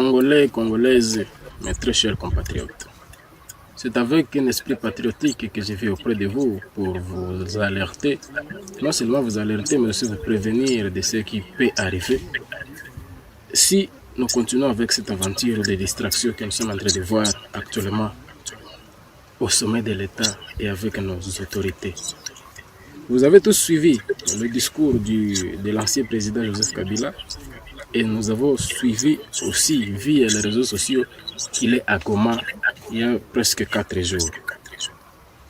Congolais, Congolaises, mes très chers compatriotes, c'est avec un esprit patriotique que je viens auprès de vous pour vous alerter, non seulement vous alerter, mais aussi vous prévenir de ce qui peut arriver si nous continuons avec cette aventure de distraction que nous sommes en train de voir actuellement au sommet de l'État et avec nos autorités. Vous avez tous suivi le discours de l'ancien président Joseph Kabila et nous avons suivi aussi via les réseaux sociaux qu'il est à Goma il y a presque 4 jours.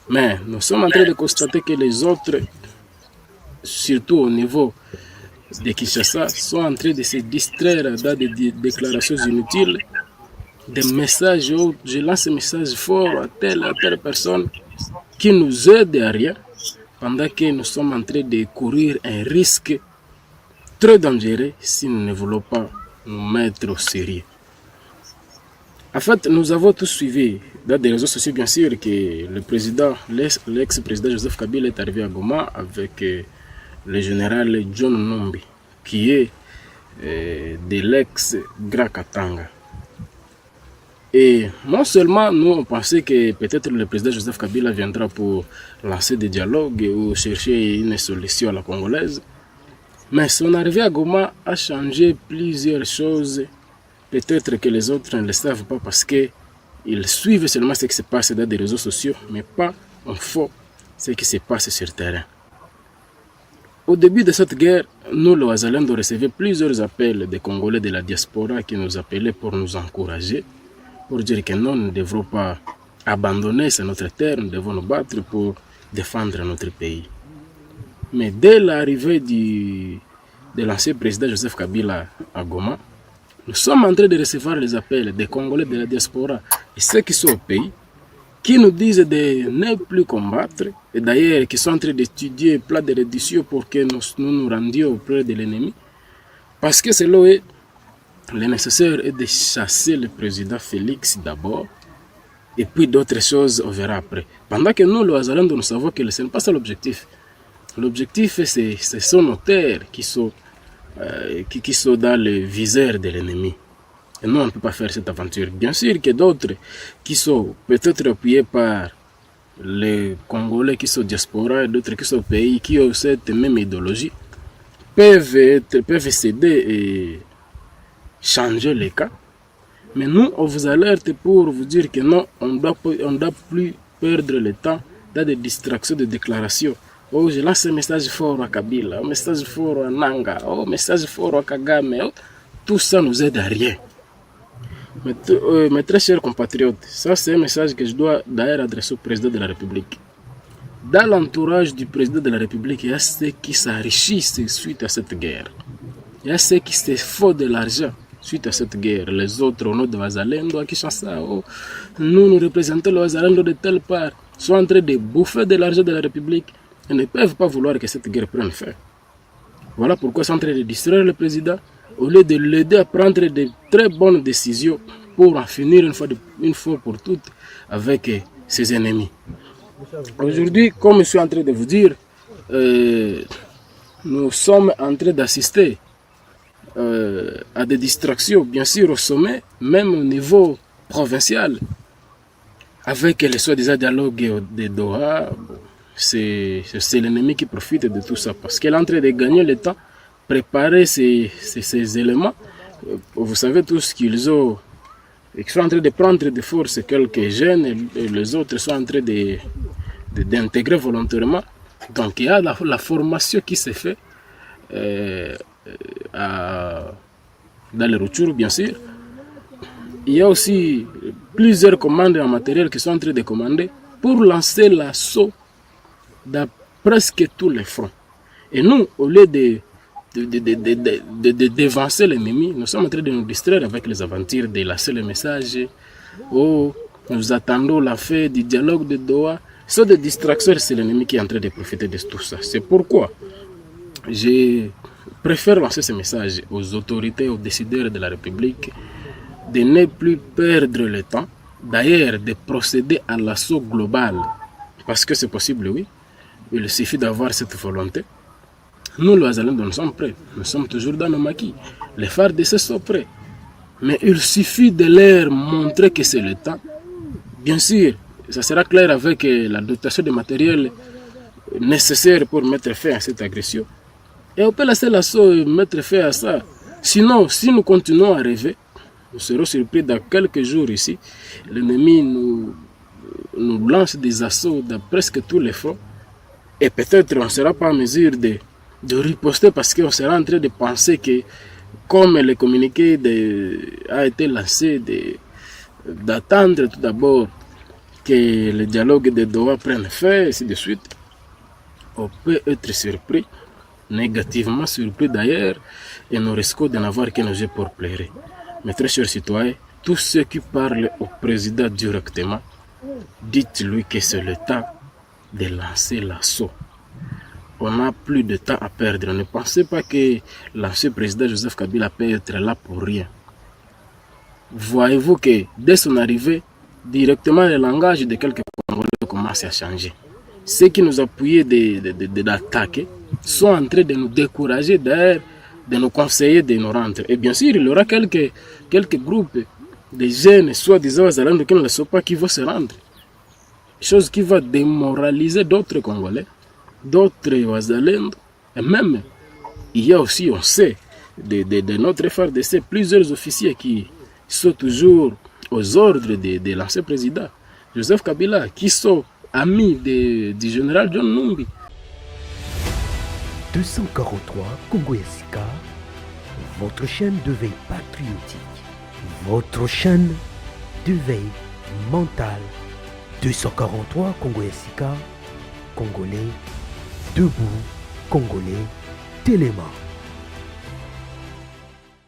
Mais nous sommes en train de constater que les autres, surtout au niveau de Kinshasa, sont en train de se distraire dans des déclarations inutiles, des messages, je lance un message fort à telle personne qui nous aide à rien, pendant que nous sommes en train de courir un risque très dangereux si nous ne voulons pas nous mettre au sérieux. En fait, nous avons tous suivi dans des réseaux sociaux, bien sûr, que le président, l'ex-président Joseph Kabila est arrivé à Goma avec le général John Numbi, qui est de l'ex-Grand Katanga. Et non seulement nous, on pensait que peut-être le président Joseph Kabila viendra pour lancer des dialogues ou chercher une solution à la congolaise, mais son arrivée à Goma a changé plusieurs choses. Peut-être que les autres ne le savent pas parce qu'ils suivent seulement ce qui se passe dans des réseaux sociaux, mais pas en fond ce qui se passe sur le terrain. Au début de cette guerre, nous, les Ouazalendo, recevions plusieurs appels des Congolais de la diaspora qui nous appelaient pour nous encourager, pour dire que non, nous ne devrons pas abandonner notre terre, nous devons nous battre pour défendre notre pays. Mais dès l'arrivée de l'ancien président Joseph Kabila à Goma, nous sommes en train de recevoir les appels des Congolais de la diaspora et ceux qui sont au pays, qui nous disent de ne plus combattre, et d'ailleurs qui sont en train d'étudier un plan de reddition pour que nous rendions auprès de l'ennemi, parce que c'est là où le nécessaire est de chasser le président Félix d'abord, et puis d'autres choses on verra après. Pendant que nous, les Ouazalendo, nous savons que ce n'est pas ça l'objectif. L'objectif, c'est sont nos terres qui sont dans le viseur de l'ennemi. Et nous, on ne peut pas faire cette aventure. Bien sûr que d'autres qui sont peut-être appuyés par les Congolais qui sont diaspora et d'autres qui sont au pays, qui ont cette même idéologie, peuvent céder et changer les cas. Mais nous, on vous alerte pour vous dire que non, on ne doit plus perdre le temps dans des distractions de déclarations. Oh, je lance un message fort à Kabila, un message fort à Nanga, un message fort à Kagame. Oh, tout ça nous aide à rien. Mes très chers compatriotes, ça c'est un message que je dois d'ailleurs adresser au président de la République. Dans l'entourage du président de la République, il y a ceux qui s'enrichissent suite à cette guerre. Il y a ceux qui se font de l'argent suite à cette guerre. Les autres, au nom de Ouazalendo, qui chantent ça, oh, nous représentons le Ouazalendo de telle part, sont en train de bouffer de l'argent de la République. Ils ne peuvent pas vouloir que cette guerre prenne fin. Voilà pourquoi ils sont en train de distraire le président, au lieu de l'aider à prendre de très bonnes décisions pour en finir une fois pour toutes avec ses ennemis. Aujourd'hui, comme je suis en train de vous dire, nous sommes en train d'assister à des distractions, bien sûr au sommet, même au niveau provincial, avec les soi-disant dialogues de Doha. C'est l'ennemi qui profite de tout ça parce qu'elle est en train de gagner le temps, préparer ces éléments. Vous savez tous qu'ils sont en train de prendre de force quelques jeunes et les autres sont en train d'intégrer volontairement. Donc il y a la formation qui se fait dans les Rutshuru, bien sûr. Il y a aussi plusieurs commandes en matériel qui sont en train de commander pour lancer l'assaut dans presque tous les fronts. Et nous, au lieu de dévancer l'ennemi, nous sommes en train de nous distraire avec les aventures de lancer le message. Oh, nous attendons la fin du dialogue de Doha. Ce sont des distractions, c'est l'ennemi qui est en train de profiter de tout ça. C'est pourquoi je préfère lancer ce message aux autorités, aux décideurs de la République, de ne plus perdre le temps, d'ailleurs de procéder à l'assaut global, parce que c'est possible, oui. Il suffit d'avoir cette volonté. Nous, les Ouazalendo, nous sommes prêts. Nous sommes toujours dans nos maquis. Les FARDC sont prêts. Mais il suffit de leur montrer que c'est le temps. Bien sûr, ça sera clair avec la dotation de matériel nécessaire pour mettre fin à cette agression. Et on peut laisser l'assaut et mettre fin à ça. Sinon, si nous continuons à rêver, nous serons surpris dans quelques jours ici. L'ennemi nous lance des assauts dans presque tous les fronts. Et peut-être on ne sera pas en mesure de riposter parce qu'on sera en train de penser que, comme le communiqué a été lancé, d'attendre tout d'abord que le dialogue de Doha prenne fin, et ainsi de suite. On peut être surpris, négativement surpris d'ailleurs, et nous risquons de n'avoir que nos yeux pour pleurer. Mes très chers citoyens, tous ceux qui parlent au président directement, dites-lui que c'est le temps de lancer l'assaut. On n'a plus de temps à perdre. Ne pensez pas que l'ancien président Joseph Kabila peut être là pour rien. Voyez-vous que dès son arrivée, directement le langage de quelques Congolais commence à changer. Ceux qui nous appuyaient d'attaquer sont en train de nous décourager, d'ailleurs, de nous conseiller de nous rendre. Et bien sûr, il y aura quelques groupes de jeunes, soi-disant Wazalendo, qui ne le savent pas, qui vont se rendre. Chose qui va démoraliser d'autres Congolais, d'autres Wazalendo. Et même, il y a aussi, on sait, de notre FARDC, plusieurs officiers qui sont toujours aux ordres de l'ancien président Joseph Kabila, qui sont amis du général John Numbi. 243 Congo Yesika, votre chaîne de veille patriotique, votre chaîne de veille mentale. 243 Congo Yesika, Congolais, debout, Congolais, Téléma.